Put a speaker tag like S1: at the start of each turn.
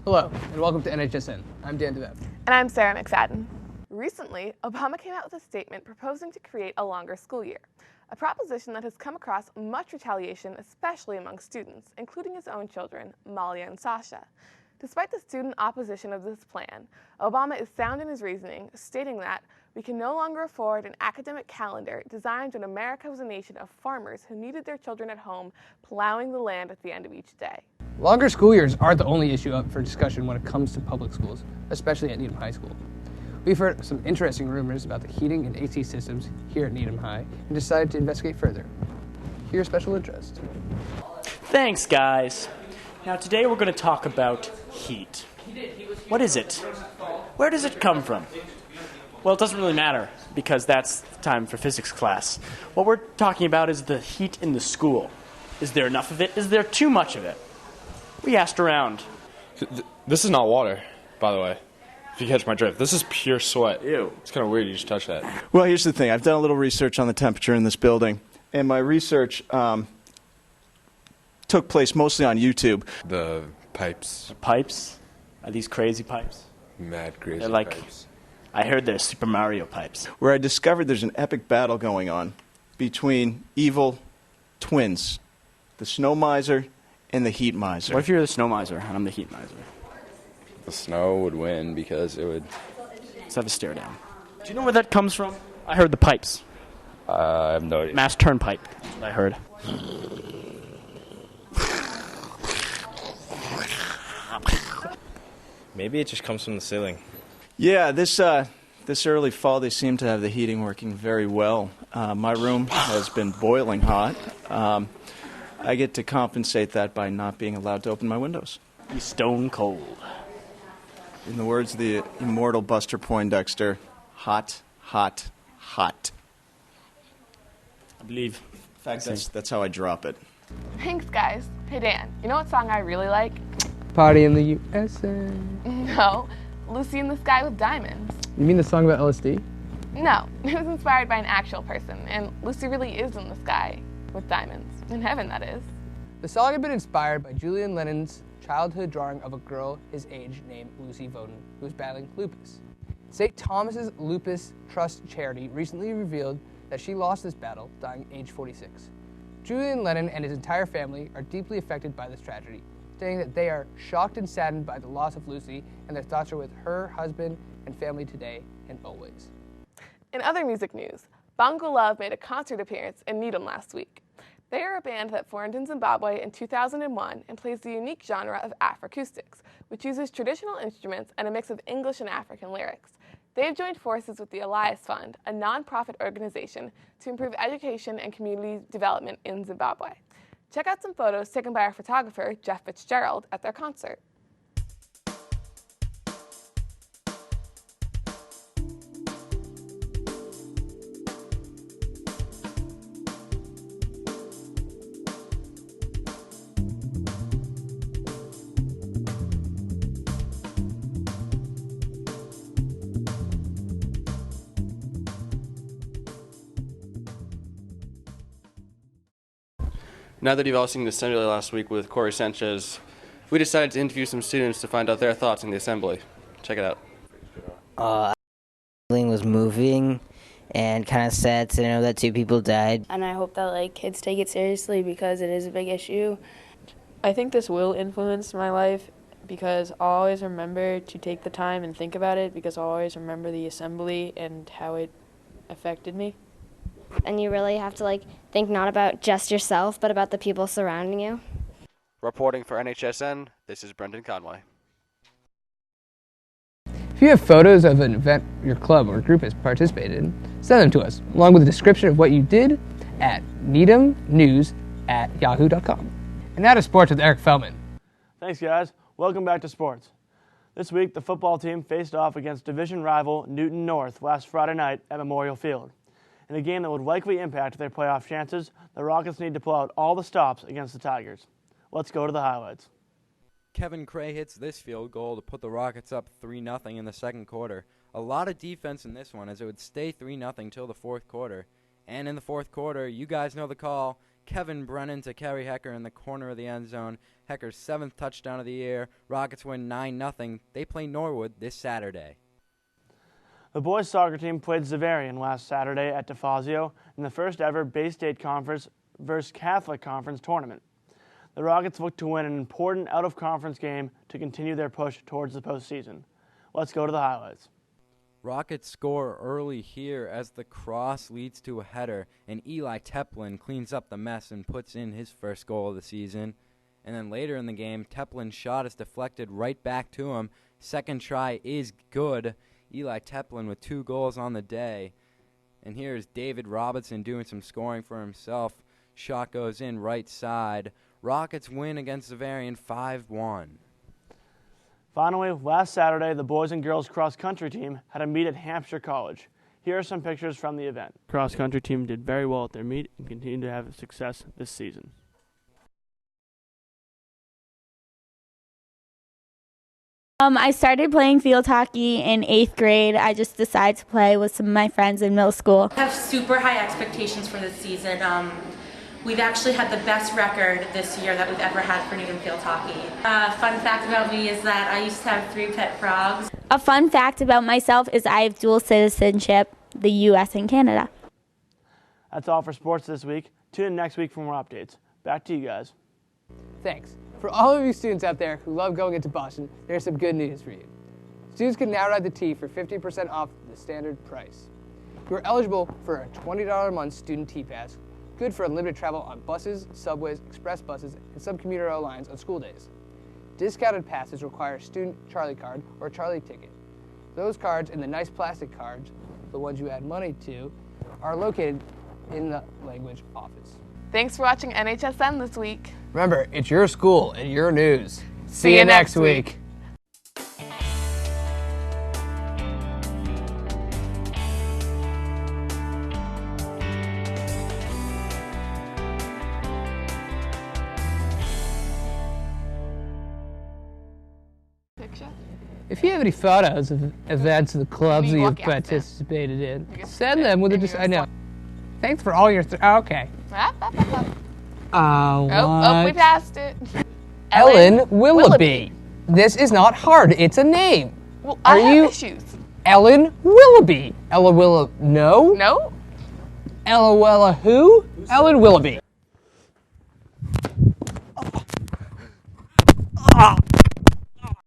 S1: Hello, and welcome to NHSN. I'm Dan DeVev.
S2: And I'm Sarah McFadden. Recently, Obama came out with a statement proposing to create a longer school year, a proposition that has come across much retaliation, especially among students, including his own children, Malia and Sasha. Despite the student opposition of this plan, Obama is sound in his reasoning, stating that we can no longer afford an academic calendar designed when America was a nation of farmers who needed their children at home plowing the land at the end of each day.
S1: Longer school years aren't the only issue up for discussion when it comes to public schools, especially at Needham High School. We've heard some interesting rumors about the heating and AC systems here at Needham High and decided to investigate further. Here's special interest.
S3: Thanks, guys. Now today we're going to talk about heat. What is it? Where does it come from? Well, it doesn't really matter because that's time for physics class. What we're talking about is the heat in the school. Is there enough of it? Is there too much of it? We asked around.
S4: This is not water, by the way, if you catch my drift. This is pure sweat.
S3: Ew.
S4: It's kind of weird you just touch that.
S5: Well, here's the thing. I've done a little research on the temperature in this building, and my research took place mostly on YouTube.
S4: The pipes,
S3: Pipes? Are these crazy pipes?
S4: mad crazy
S3: They're like,
S4: pipes.
S3: I heard they're Super Mario pipes.
S5: Where I discovered there's an epic battle going on between evil twins, the snow miser and the heat miser.
S3: What if you're the snow miser and I'm the heat miser?
S4: The snow would win because it would...
S3: Let's have a stare down. Do you know where that comes from? I heard the pipes.
S4: I have no idea.
S3: Mass turnpike, that's what I heard.
S4: Maybe it just comes from the ceiling.
S5: Yeah, this early fall they seem to have the heating working very well. My room has been boiling hot. I get to compensate that by not being allowed to open my windows.
S3: Be stone cold.
S5: In the words of the immortal Buster Poindexter, hot, hot, hot.
S3: I believe.
S5: In fact, that's how I drop it.
S2: Thanks, guys. Hey, Dan, you know what song I really like?
S1: Party in the USA.
S2: No, Lucy in the Sky with Diamonds.
S1: You mean the song about LSD?
S2: No, it was inspired by an actual person, and Lucy really is in the sky with diamonds. In heaven, that is.
S1: The song had been inspired by Julian Lennon's childhood drawing of a girl his age named Lucy Voden, who was battling lupus. St. Thomas's Lupus Trust charity recently revealed that she lost this battle, dying age 46. Julian Lennon and his entire family are deeply affected by this tragedy, saying that they are shocked and saddened by the loss of Lucy, and their thoughts are with her husband and family today and always.
S2: In other music news, Bongo Love made a concert appearance in Needham last week. They are a band that formed in Zimbabwe in 2001 and plays the unique genre of Afroacoustics, which uses traditional instruments and a mix of English and African lyrics. They have joined forces with the Elias Fund, a nonprofit organization to improve education and community development in Zimbabwe. Check out some photos taken by our photographer, Jeff Fitzgerald, at their concert.
S6: Now that you've all seen the assembly last week with Corey Sanchez, we decided to interview some students to find out their thoughts on the assembly. Check it out.
S7: Feeling was moving and kind of sad to know that 2 people died.
S8: And I hope that kids take it seriously because it is a big issue.
S9: I think this will influence my life because I'll always remember to take the time and think about it because I'll always remember the assembly and how it affected me.
S10: And you really have to think not about just yourself, but about the people surrounding you.
S6: Reporting for NHSN, this is Brendan Conway.
S1: If you have photos of an event your club or group has participated in, send them to us, along with a description of what you did at needhamnews@yahoo.com. And now to sports with Eric Feldman.
S11: Thanks, guys. Welcome back to sports. This week, the football team faced off against division rival Newton North last Friday night at Memorial Field. In a game that would likely impact their playoff chances, the Rockets need to pull out all the stops against the Tigers. Let's go to the highlights.
S12: Kevin Cray hits this field goal to put the Rockets up 3-0 in the second quarter. A lot of defense in this one as it would stay 3-0 till the fourth quarter. And in the fourth quarter, you guys know the call. Kevin Brennan to Kerry Hecker in the corner of the end zone. Hecker's 7th touchdown of the year. Rockets win 9-0. They play Norwood this Saturday.
S11: The boys soccer team played Xaverian last Saturday at DeFazio in the first ever Bay State Conference versus Catholic Conference tournament. The Rockets look to win an important out-of-conference game to continue their push towards the postseason. Let's go to the highlights.
S12: Rockets score early here as the cross leads to a header, and Eli Teplin cleans up the mess and puts in his first goal of the season. And then later in the game, Teplin's shot is deflected right back to him. Second try is good. Eli Teplin with 2 goals on the day. And here's David Robinson doing some scoring for himself. Shot goes in right side. Rockets win against Xaverian 5-1.
S11: Finally, last Saturday, the boys and girls cross-country team had a meet at Hampshire College. Here are some pictures from the event. Cross-country team did very well at their meet and continue to have success this season.
S13: I started playing field hockey in 8th grade. I just decided to play with some of my friends in middle school.
S14: I have super high expectations for this season. We've actually had the best record this year that we've ever had for Newton field hockey. Fun fact about me is that I used to have 3 pet frogs.
S13: A fun fact about myself is I have dual citizenship, the U.S. and Canada.
S11: That's all for sports this week. Tune in next week for more updates. Back to you guys.
S1: Thanks. For all of you students out there who love going into Boston, there's some good news for you. Students can now ride the T for 50% off the standard price. You are eligible for a $20 a month student T-Pass, good for unlimited travel on buses, subways, express buses, and some commuter rail lines on school days. Discounted passes require a student Charlie card or a Charlie ticket. Those cards and the nice plastic cards, the ones you add money to, are located in the language office.
S2: Thanks for watching NHSN this week.
S1: Remember, it's your school and your news. See you next week. If you have any photos of events of the clubs that you've participated in, send them with a I know. Thanks for all your okay.
S2: Oh, we passed it.
S1: Ellen Willoughby. This is not hard. It's a name.
S2: Well, I have issues.
S1: Ellen Willoughby. Ella Willa. No.
S2: No.
S1: Ella Willa who? Ellen Willoughby.